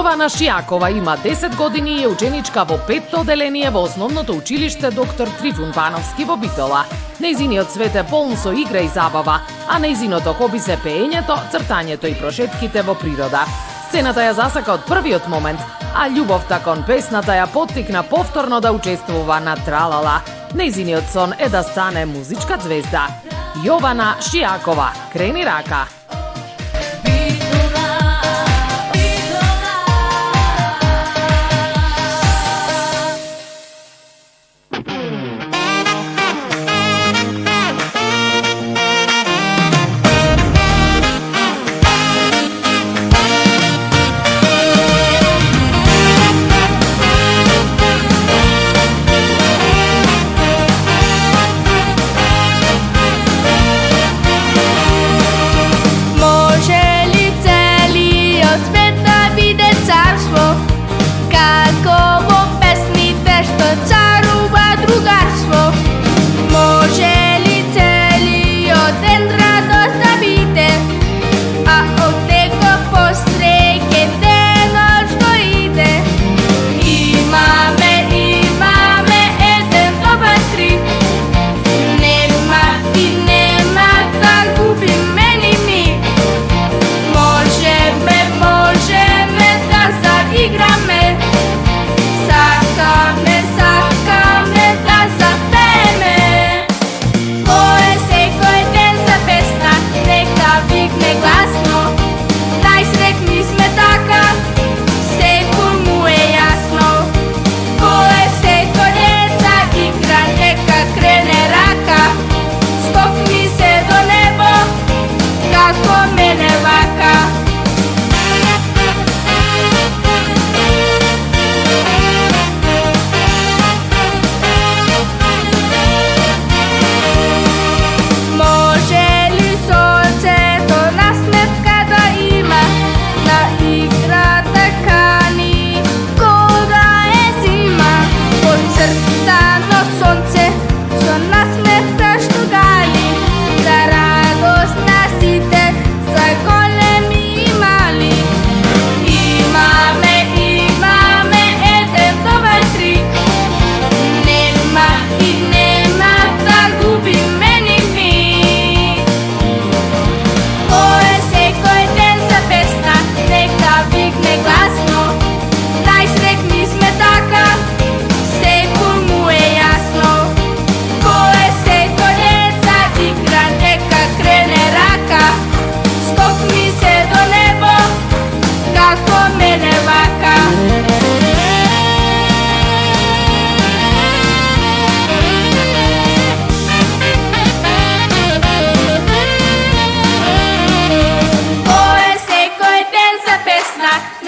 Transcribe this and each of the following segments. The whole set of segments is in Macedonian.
Јована Шијакова има 10 години и е ученичка во 5-то оделение во основното училиште Доктор Трифун Пановски во Битола. Нејзиниот свет е полн со игра и забава, а нејзиното хоби се пеењето, цртањето и прошетките во природа. Сцената ја засака од првиот момент, а љубовта кон песната ја поттикна повторно да учествува на Тралала. Нејзиниот сон е да стане музичка звезда. Јована Шијакова, крени рака.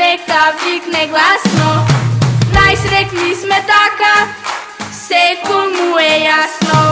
Нека викне гласно, најсреќни сме така, секому е јасно.